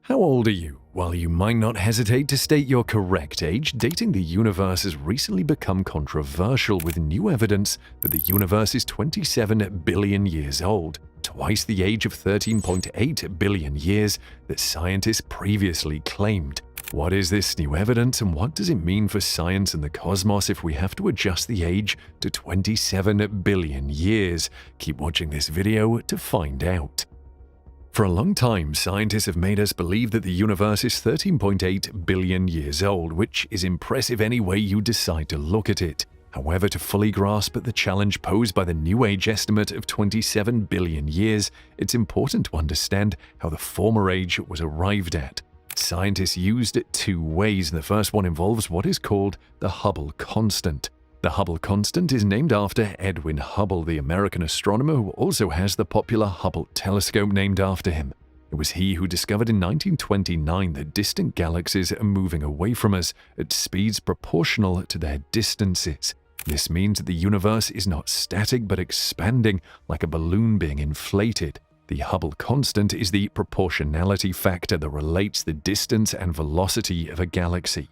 How old are you? While you might not hesitate to state your correct age, dating the universe has recently become controversial with new evidence that the universe is 27 billion years old, twice the age of 13.8 billion years that scientists previously claimed. What is this new evidence and what does it mean for science and the cosmos if we have to adjust the age to 27 billion years? Keep watching this video to find out. For a long time, scientists have made us believe that the universe is 13.8 billion years old, which is impressive any way you decide to look at it. However, to fully grasp the challenge posed by the New Age estimate of 27 billion years, it's important to understand how the former age was arrived at. Scientists used two ways. The first one involves what is called the Hubble constant. The Hubble constant is named after Edwin Hubble, the American astronomer who also has the popular Hubble telescope named after him. It was he who discovered in 1929 that distant galaxies are moving away from us at speeds proportional to their distances. This means that the universe is not static but expanding like a balloon being inflated. The Hubble constant is the proportionality factor that relates the distance and velocity of a galaxy.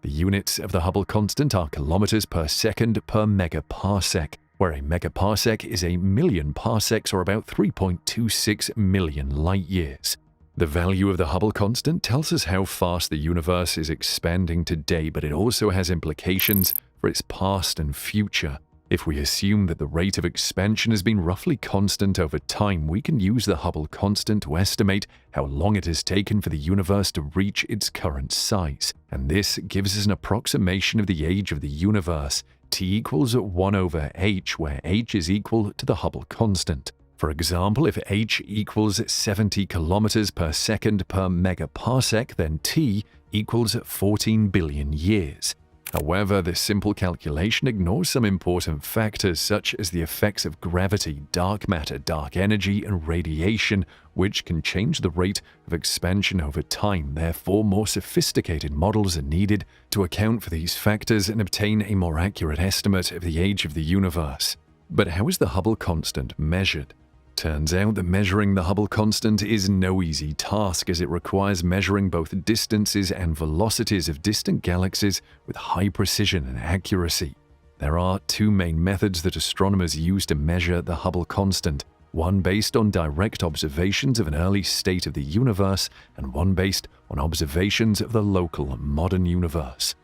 The units of the Hubble constant are kilometers per second per megaparsec, where a megaparsec is a million parsecs or about 3.26 million light years. The value of the Hubble constant tells us how fast the universe is expanding today, but it also has implications for its past and future. If we assume that the rate of expansion has been roughly constant over time, we can use the Hubble constant to estimate how long it has taken for the universe to reach its current size. And this gives us an approximation of the age of the universe. T equals 1 over h, where h is equal to the Hubble constant. For example, if h equals 70 kilometers per second per megaparsec, then t equals 14 billion years. However, this simple calculation ignores some important factors such as the effects of gravity, dark matter, dark energy, and radiation, which can change the rate of expansion over time. Therefore, more sophisticated models are needed to account for these factors and obtain a more accurate estimate of the age of the universe. But how is the Hubble constant measured? Turns out that measuring the Hubble constant is no easy task, as it requires measuring both distances and velocities of distant galaxies with high precision and accuracy. There are two main methods that astronomers use to measure the Hubble constant, one based on direct observations of an early state of the universe and one based on observations of the local modern universe.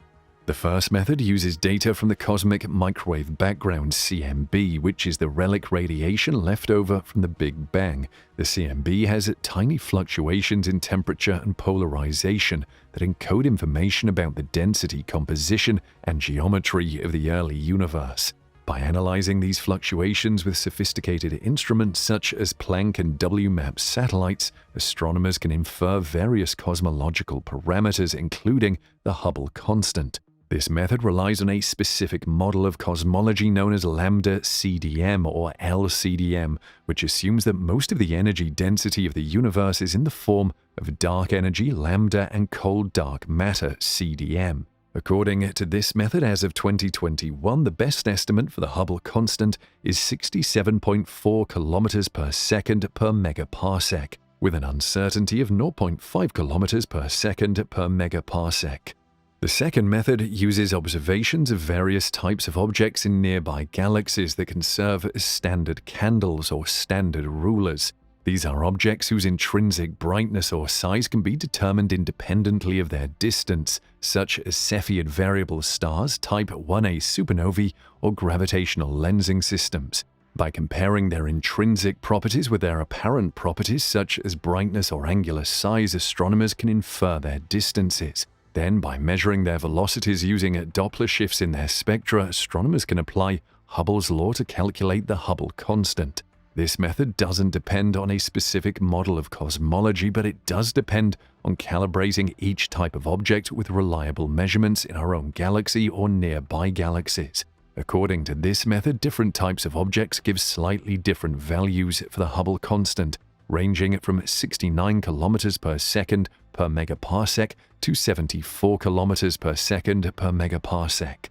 The first method uses data from the cosmic microwave background (CMB), which is the relic radiation left over from the Big Bang. The CMB has tiny fluctuations in temperature and polarization that encode information about the density, composition, and geometry of the early universe. By analyzing these fluctuations with sophisticated instruments such as Planck and WMAP satellites, astronomers can infer various cosmological parameters, including the Hubble constant. This method relies on a specific model of cosmology known as lambda CDM or LCDM, which assumes that most of the energy density of the universe is in the form of dark energy lambda and cold dark matter CDM. According to this method, as of 2021, the best estimate for the Hubble constant is 67.4 kilometers per second per megaparsec, with an uncertainty of 0.5 kilometers per second per megaparsec. The second method uses observations of various types of objects in nearby galaxies that can serve as standard candles or standard rulers. These are objects whose intrinsic brightness or size can be determined independently of their distance, such as Cepheid variable stars, type 1a supernovae, or gravitational lensing systems. By comparing their intrinsic properties with their apparent properties, such as brightness or angular size, astronomers can infer their distances. Then, by measuring their velocities using Doppler shifts in their spectra, astronomers can apply Hubble's law to calculate the Hubble constant. This method doesn't depend on a specific model of cosmology, but it does depend on calibrating each type of object with reliable measurements in our own galaxy or nearby galaxies. According to this method, different types of objects give slightly different values for the Hubble constant, ranging from 69 kilometers per second per megaparsec to 74 kilometers per second per megaparsec.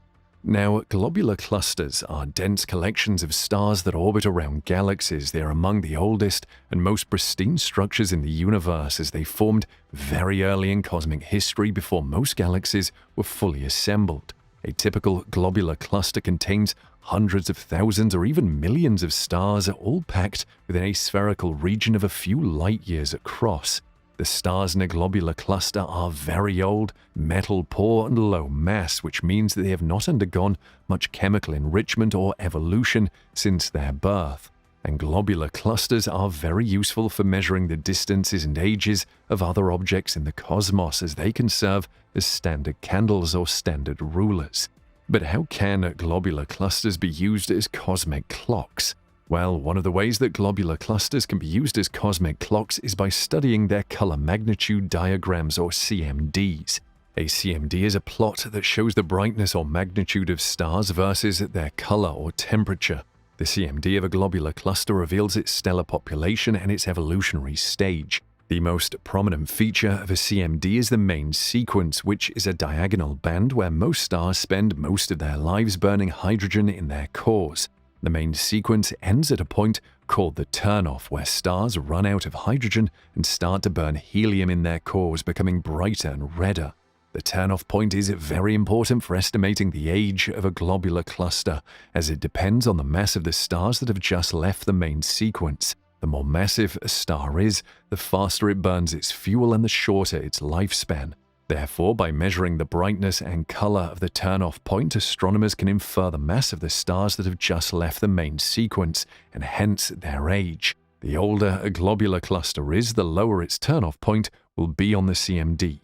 Now, globular clusters are dense collections of stars that orbit around galaxies. They are among the oldest and most pristine structures in the universe, as they formed very early in cosmic history before most galaxies were fully assembled. A typical globular cluster contains hundreds of thousands or even millions of stars, all packed within a spherical region of a few light years across. The stars in a globular cluster are very old, metal-poor, and low mass, which means that they have not undergone much chemical enrichment or evolution since their birth. And globular clusters are very useful for measuring the distances and ages of other objects in the cosmos, as they can serve as standard candles or standard rulers. But how can globular clusters be used as cosmic clocks? Well, one of the ways that globular clusters can be used as cosmic clocks is by studying their color magnitude diagrams, or CMDs. A CMD is a plot that shows the brightness or magnitude of stars versus their color or temperature. The CMD of a globular cluster reveals its stellar population and its evolutionary stage. The most prominent feature of a CMD is the main sequence, which is a diagonal band where most stars spend most of their lives burning hydrogen in their cores. The main sequence ends at a point called the turn-off, where stars run out of hydrogen and start to burn helium in their cores, becoming brighter and redder. The turn-off point is very important for estimating the age of a globular cluster, as it depends on the mass of the stars that have just left the main sequence. The more massive a star is, the faster it burns its fuel and the shorter its lifespan. Therefore, by measuring the brightness and color of the turn-off point, astronomers can infer the mass of the stars that have just left the main sequence, and hence their age. The older a globular cluster is, the lower its turn-off point will be on the CMD.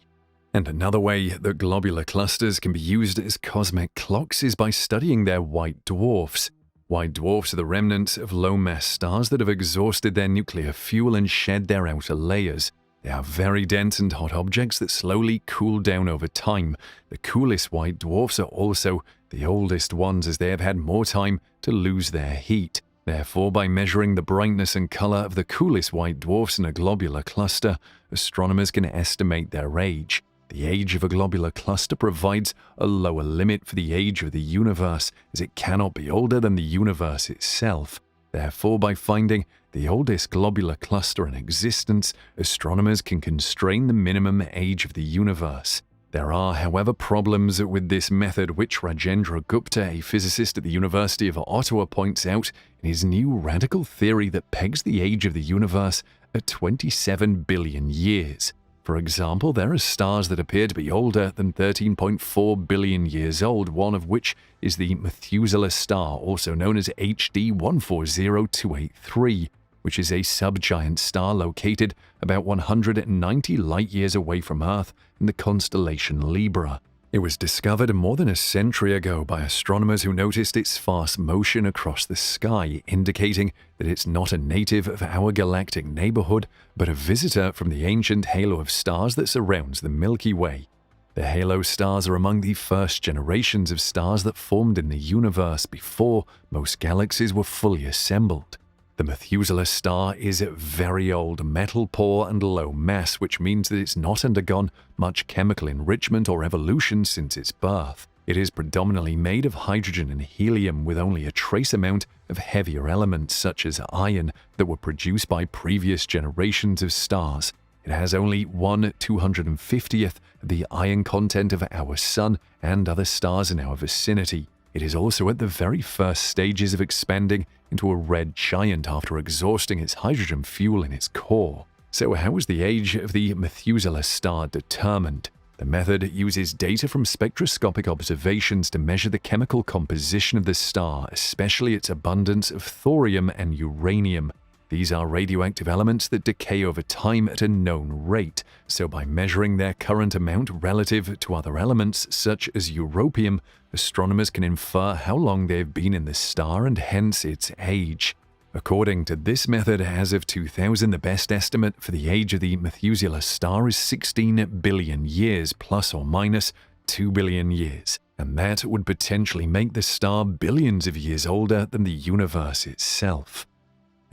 And another way that globular clusters can be used as cosmic clocks is by studying their white dwarfs. White dwarfs are the remnants of low-mass stars that have exhausted their nuclear fuel and shed their outer layers. They are very dense and hot objects that slowly cool down over time. The coolest white dwarfs are also the oldest ones, as they have had more time to lose their heat. Therefore, by measuring the brightness and color of the coolest white dwarfs in a globular cluster, astronomers can estimate their age. The age of a globular cluster provides a lower limit for the age of the universe, as it cannot be older than the universe itself. Therefore, by finding the oldest globular cluster in existence, astronomers can constrain the minimum age of the universe. There are, however, problems with this method, which Rajendra Gupta, a physicist at the University of Ottawa, points out in his new radical theory that pegs the age of the universe at 27 billion years. For example, there are stars that appear to be older than 13.4 billion years old, one of which is the Methuselah star, also known as HD 140283, which is a subgiant star located about 190 light-years away from Earth in the constellation Libra. It was discovered more than a century ago by astronomers who noticed its fast motion across the sky, indicating that it's not a native of our galactic neighborhood, but a visitor from the ancient halo of stars that surrounds the Milky Way. The halo stars are among the first generations of stars that formed in the universe before most galaxies were fully assembled. The Methuselah star is very old, metal-poor, and low mass, which means that it's not undergone much chemical enrichment or evolution since its birth. It is predominantly made of hydrogen and helium, with only a trace amount of heavier elements such as iron that were produced by previous generations of stars. It has only 1/250th of the iron content of our Sun and other stars in our vicinity. It is also at the very first stages of expanding into a red giant after exhausting its hydrogen fuel in its core. So how was the age of the Methuselah star determined? The method uses data from spectroscopic observations to measure the chemical composition of the star, especially its abundance of thorium and uranium. These are radioactive elements that decay over time at a known rate, so by measuring their current amount relative to other elements such as europium, astronomers can infer how long they have been in the star and hence its age. According to this method, as of 2000, the best estimate for the age of the Methuselah star is 16 billion years, plus or minus 2 billion years, and that would potentially make the star billions of years older than the universe itself.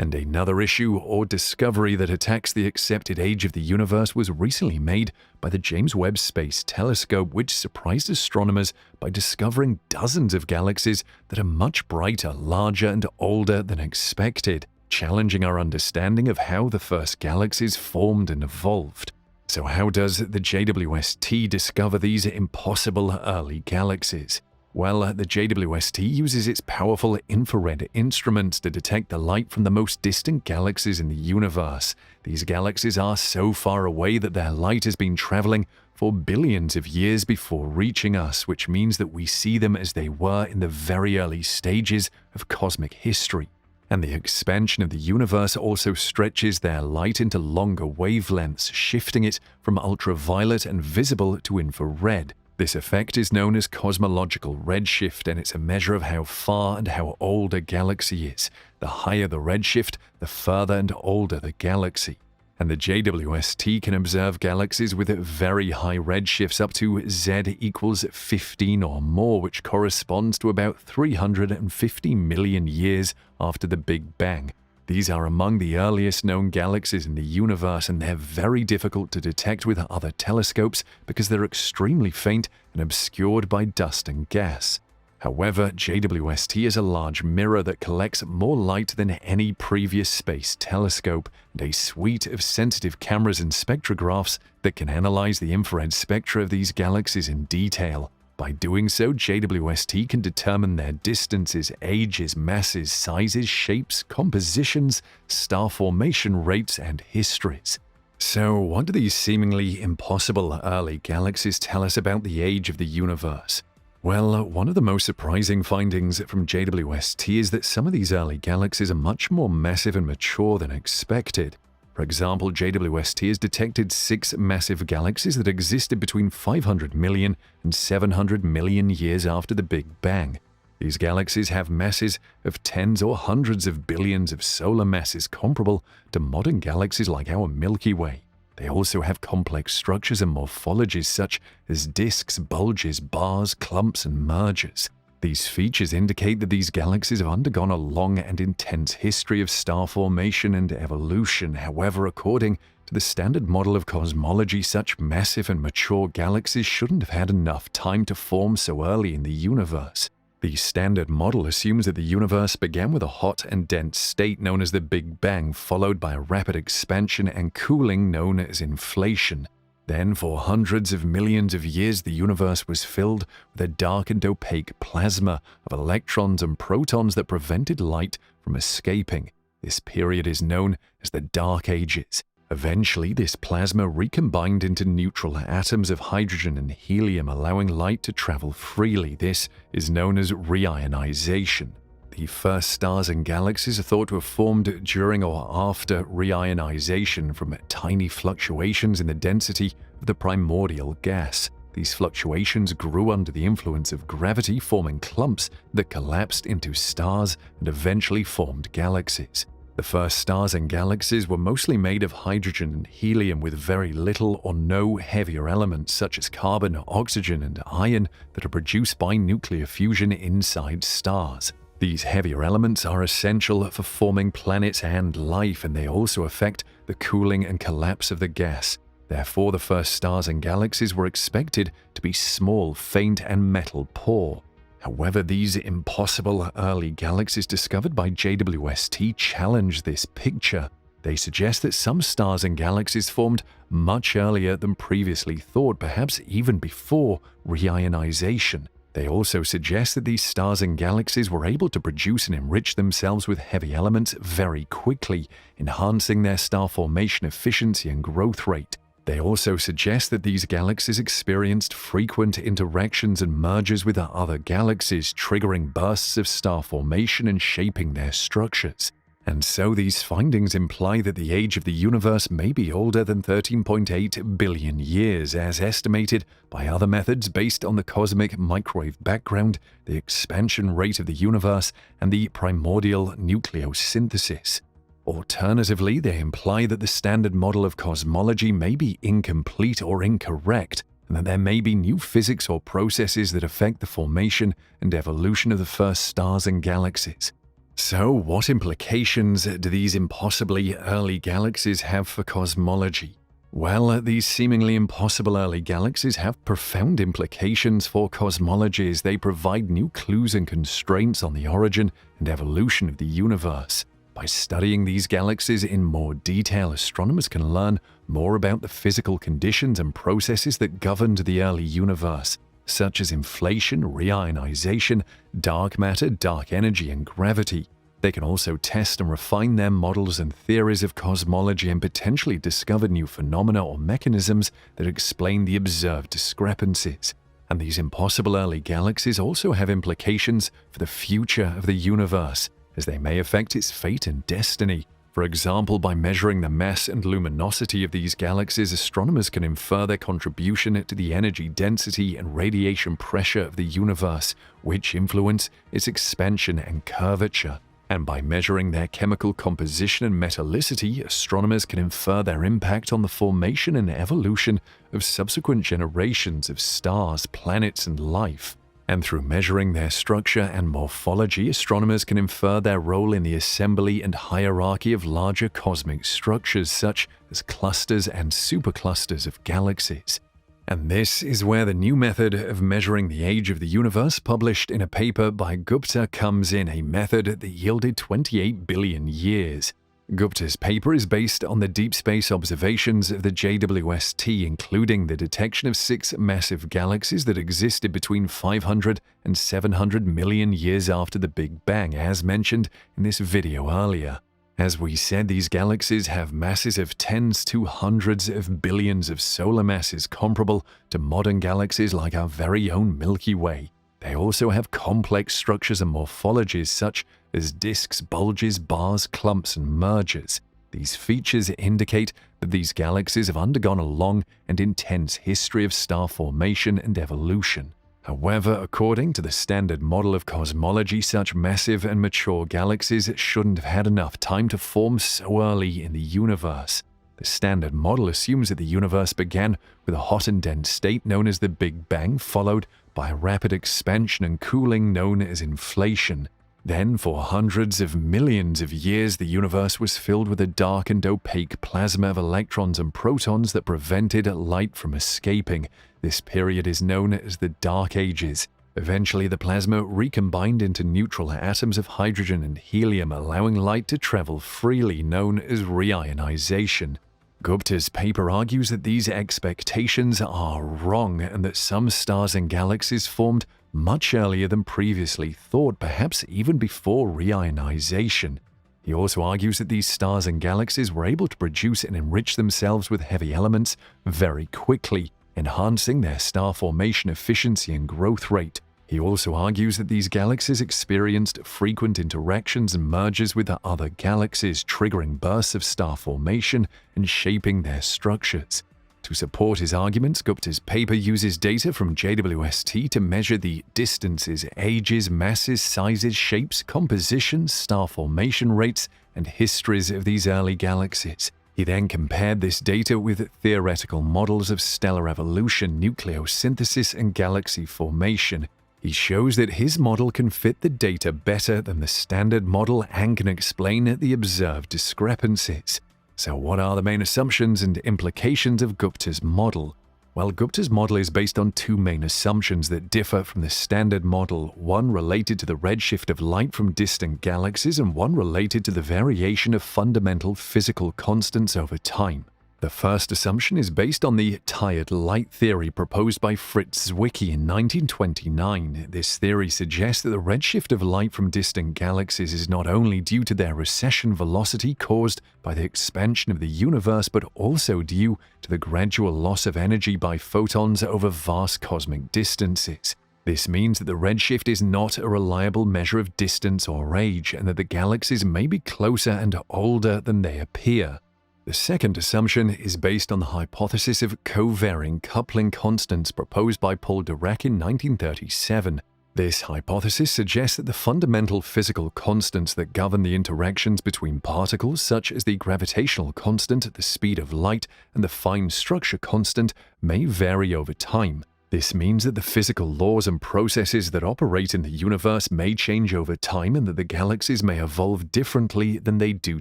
And another issue or discovery that attacks the accepted age of the universe was recently made by the James Webb Space Telescope, which surprised astronomers by discovering dozens of galaxies that are much brighter, larger, and older than expected, challenging our understanding of how the first galaxies formed and evolved. So how does the JWST discover these impossible early galaxies? Well, the JWST uses its powerful infrared instruments to detect the light from the most distant galaxies in the universe. These galaxies are so far away that their light has been traveling for billions of years before reaching us, which means that we see them as they were in the very early stages of cosmic history. And the expansion of the universe also stretches their light into longer wavelengths, shifting it from ultraviolet and visible to infrared. This effect is known as cosmological redshift, and it's a measure of how far and how old a galaxy is. The higher the redshift, the further and older the galaxy. And the JWST can observe galaxies with very high redshifts up to Z equals 15 or more, which corresponds to about 350 million years after the Big Bang. These are among the earliest known galaxies in the universe, and they're very difficult to detect with other telescopes because they're extremely faint and obscured by dust and gas. However, JWST is a large mirror that collects more light than any previous space telescope, and a suite of sensitive cameras and spectrographs that can analyze the infrared spectra of these galaxies in detail. By doing so, JWST can determine their distances, ages, masses, sizes, shapes, compositions, star formation rates, and histories. So, what do these seemingly impossible early galaxies tell us about the age of the universe? Well, one of the most surprising findings from JWST is that some of these early galaxies are much more massive and mature than expected. For example, JWST has detected 6 massive galaxies that existed between 500 million and 700 million years after the Big Bang. These galaxies have masses of tens or hundreds of billions of solar masses comparable to modern galaxies like our Milky Way. They also have complex structures and morphologies such as disks, bulges, bars, clumps, and mergers. These features indicate that these galaxies have undergone a long and intense history of star formation and evolution. However, according to the standard model of cosmology, such massive and mature galaxies shouldn't have had enough time to form so early in the universe. The standard model assumes that the universe began with a hot and dense state known as the Big Bang, followed by a rapid expansion and cooling known as inflation. Then, for hundreds of millions of years, the universe was filled with a dark and opaque plasma of electrons and protons that prevented light from escaping. This period is known as the Dark Ages. Eventually, this plasma recombined into neutral atoms of hydrogen and helium, allowing light to travel freely. This is known as reionization. The first stars and galaxies are thought to have formed during or after reionization from tiny fluctuations in the density of the primordial gas. These fluctuations grew under the influence of gravity, forming clumps that collapsed into stars and eventually formed galaxies. The first stars and galaxies were mostly made of hydrogen and helium with very little or no heavier elements such as carbon, oxygen, and iron that are produced by nuclear fusion inside stars. These heavier elements are essential for forming planets and life, and they also affect the cooling and collapse of the gas. Therefore, the first stars and galaxies were expected to be small, faint, and metal-poor. However, these impossible early galaxies discovered by JWST challenge this picture. They suggest that some stars and galaxies formed much earlier than previously thought, perhaps even before reionization. They also suggest that these stars and galaxies were able to produce and enrich themselves with heavy elements very quickly, enhancing their star formation efficiency and growth rate. They also suggest that these galaxies experienced frequent interactions and mergers with other galaxies, triggering bursts of star formation and shaping their structures. And so these findings imply that the age of the universe may be older than 13.8 billion years, as estimated by other methods based on the cosmic microwave background, the expansion rate of the universe, and the primordial nucleosynthesis. Alternatively, they imply that the standard model of cosmology may be incomplete or incorrect, and that there may be new physics or processes that affect the formation and evolution of the first stars and galaxies. So, what implications do these impossibly early galaxies have for cosmology? Well, these seemingly impossible early galaxies have profound implications for cosmology as they provide new clues and constraints on the origin and evolution of the universe. By studying these galaxies in more detail, astronomers can learn more about the physical conditions and processes that governed the early universe, such as inflation, reionization, dark matter, dark energy, and gravity. They can also test and refine their models and theories of cosmology and potentially discover new phenomena or mechanisms that explain the observed discrepancies. And these impossible early galaxies also have implications for the future of the universe, as they may affect its fate and destiny. For example, by measuring the mass and luminosity of these galaxies, astronomers can infer their contribution to the energy density and radiation pressure of the universe, which influence its expansion and curvature. And by measuring their chemical composition and metallicity, astronomers can infer their impact on the formation and evolution of subsequent generations of stars, planets, and life. And through measuring their structure and morphology, astronomers can infer their role in the assembly and hierarchy of larger cosmic structures such as clusters and superclusters of galaxies. And this is where the new method of measuring the age of the universe, published in a paper by Gupta, comes in, a method that yielded 28 billion years. Gupta's paper is based on the deep space observations of the JWST, including the detection of 6 massive galaxies that existed between 500 and 700 million years after the Big Bang, as mentioned in this video earlier. As we said, these galaxies have masses of tens to hundreds of billions of solar masses comparable to modern galaxies like our very own Milky Way. They also have complex structures and morphologies such as disks, bulges, bars, clumps, and mergers. These features indicate that these galaxies have undergone a long and intense history of star formation and evolution. However, according to the standard model of cosmology, such massive and mature galaxies shouldn't have had enough time to form so early in the universe. The standard model assumes that the universe began with a hot and dense state known as the Big Bang, followed by a rapid expansion and cooling known as inflation. Then, for hundreds of millions of years, the universe was filled with a dark and opaque plasma of electrons and protons that prevented light from escaping. This period is known as the Dark Ages. Eventually, the plasma recombined into neutral atoms of hydrogen and helium, allowing light to travel freely, known as reionization. Gupta's paper argues that these expectations are wrong and that some stars and galaxies formed much earlier than previously thought, perhaps even before reionization. He also argues that these stars and galaxies were able to produce and enrich themselves with heavy elements very quickly, enhancing their star formation efficiency and growth rate. He also argues that these galaxies experienced frequent interactions and mergers with other galaxies, triggering bursts of star formation and shaping their structures. To support his arguments, Gupta's paper uses data from JWST to measure the distances, ages, masses, sizes, shapes, compositions, star formation rates, and histories of these early galaxies. He then compared this data with theoretical models of stellar evolution, nucleosynthesis, and galaxy formation. He shows that his model can fit the data better than the standard model and can explain the observed discrepancies. So what are the main assumptions and implications of Gupta's model? Well, Gupta's model is based on 2 main assumptions that differ from the standard model, one related to the redshift of light from distant galaxies and one related to the variation of fundamental physical constants over time. The first assumption is based on the tired light theory proposed by Fritz Zwicky in 1929. This theory suggests that the redshift of light from distant galaxies is not only due to their recession velocity caused by the expansion of the universe, but also due to the gradual loss of energy by photons over vast cosmic distances. This means that the redshift is not a reliable measure of distance or age, and that the galaxies may be closer and older than they appear. The second assumption is based on the hypothesis of covariant coupling constants proposed by Paul Dirac in 1937. This hypothesis suggests that the fundamental physical constants that govern the interactions between particles, such as the gravitational constant, the speed of light, and the fine structure constant, may vary over time. This means that the physical laws and processes that operate in the universe may change over time and that the galaxies may evolve differently than they do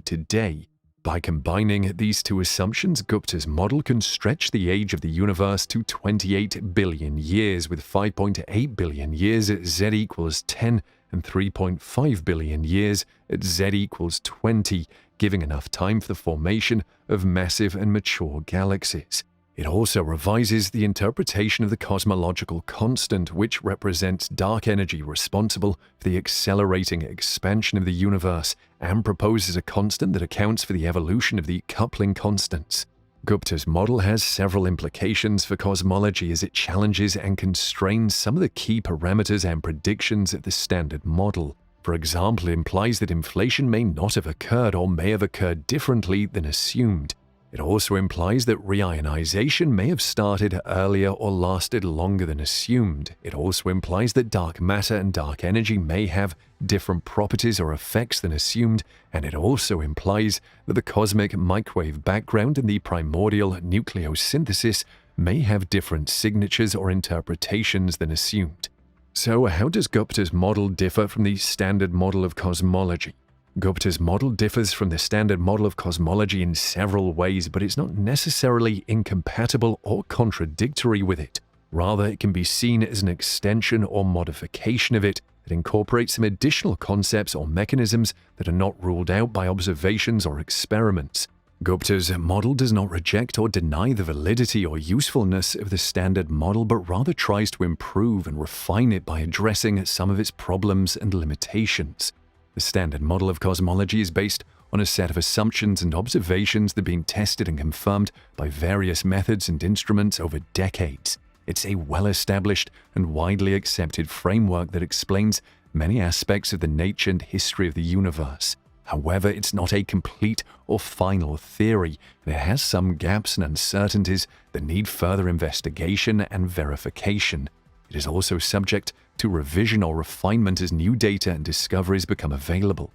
today. By combining these two assumptions, Gupta's model can stretch the age of the universe to 28 billion years, with 5.8 billion years at z equals 10 and 3.5 billion years at z equals 20, giving enough time for the formation of massive and mature galaxies. It also revises the interpretation of the cosmological constant, which represents dark energy responsible for the accelerating expansion of the universe, and proposes a constant that accounts for the evolution of the coupling constants. Gupta's model has several implications for cosmology as it challenges and constrains some of the key parameters and predictions of the Standard Model. For example, it implies that inflation may not have occurred or may have occurred differently than assumed. It also implies that reionization may have started earlier or lasted longer than assumed. It also implies that dark matter and dark energy may have different properties or effects than assumed, and it also implies that the cosmic microwave background and the primordial nucleosynthesis may have different signatures or interpretations than assumed. So, how does Gupta's model differ from the Standard Model of cosmology? Gupta's model differs from the Standard Model of cosmology in several ways, but it's not necessarily incompatible or contradictory with it. Rather, it can be seen as an extension or modification of it that incorporates some additional concepts or mechanisms that are not ruled out by observations or experiments. Gupta's model does not reject or deny the validity or usefulness of the Standard Model, but rather tries to improve and refine it by addressing some of its problems and limitations. The Standard Model of cosmology is based on a set of assumptions and observations that have been tested and confirmed by various methods and instruments over decades. It's a well-established and widely accepted framework that explains many aspects of the nature and history of the universe. However, it's not a complete or final theory, and it has some gaps and uncertainties that need further investigation and verification. It is also subject to revision or refinement as new data and discoveries become available.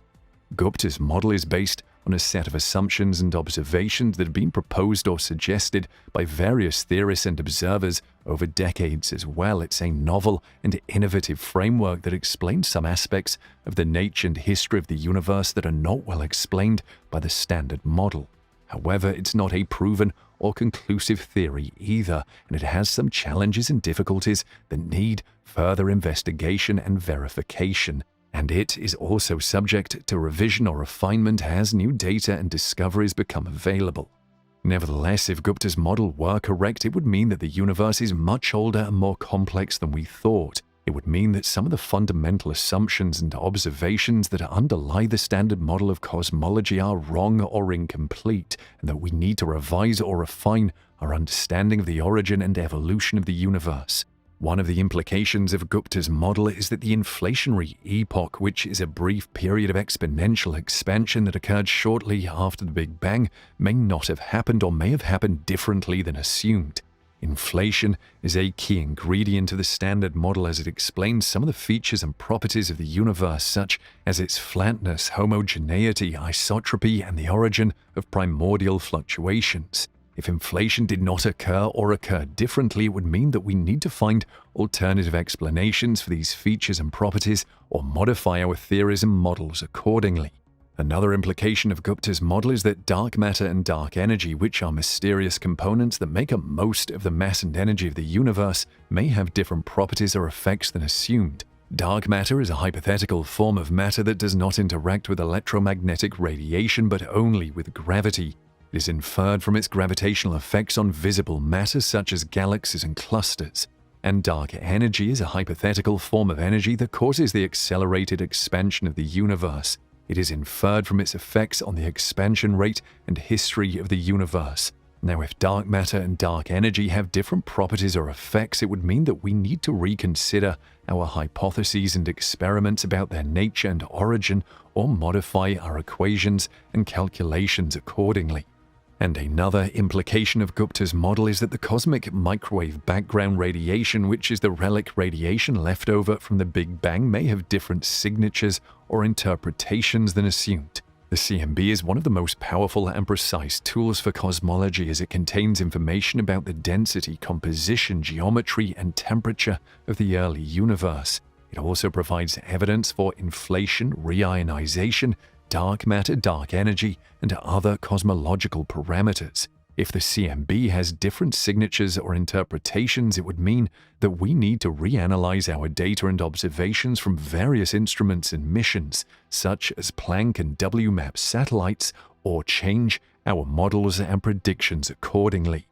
Gupta's model is based on a set of assumptions and observations that have been proposed or suggested by various theorists and observers over decades as well. It's a novel and innovative framework that explains some aspects of the nature and history of the universe that are not well explained by the Standard Model. However, it's not a proven or conclusive theory either, and it has some challenges and difficulties that need further investigation and verification, and it is also subject to revision or refinement as new data and discoveries become available. Nevertheless, if Gupta's model were correct, it would mean that the universe is much older and more complex than we thought. It would mean that some of the fundamental assumptions and observations that underlie the Standard Model of cosmology are wrong or incomplete, and that we need to revise or refine our understanding of the origin and evolution of the universe. One of the implications of Gupta's model is that the inflationary epoch, which is a brief period of exponential expansion that occurred shortly after the Big Bang, may not have happened or may have happened differently than assumed. Inflation is a key ingredient of the Standard Model as it explains some of the features and properties of the universe, such as its flatness, homogeneity, isotropy, and the origin of primordial fluctuations. If inflation did not occur or occurred differently, it would mean that we need to find alternative explanations for these features and properties or modify our theories and models accordingly. Another implication of Gupta's model is that dark matter and dark energy, which are mysterious components that make up most of the mass and energy of the universe, may have different properties or effects than assumed. Dark matter is a hypothetical form of matter that does not interact with electromagnetic radiation but only with gravity. It is inferred from its gravitational effects on visible matter such as galaxies and clusters. And dark energy is a hypothetical form of energy that causes the accelerated expansion of the universe. It is inferred from its effects on the expansion rate and history of the universe. Now, if dark matter and dark energy have different properties or effects, it would mean that we need to reconsider our hypotheses and experiments about their nature and origin, or modify our equations and calculations accordingly. And another implication of Gupta's model is that the cosmic microwave background radiation, which is the relic radiation left over from the Big Bang, may have different signatures or interpretations than assumed. The The CMB is one of the most powerful and precise tools for cosmology as it contains information about the density, composition, geometry, and temperature of the early universe. It also provides evidence for inflation, reionization, dark matter, dark energy, and other cosmological parameters. If the CMB has different signatures or interpretations, it would mean that we need to reanalyze our data and observations from various instruments and missions, such as Planck and WMAP satellites, or change our models and predictions accordingly.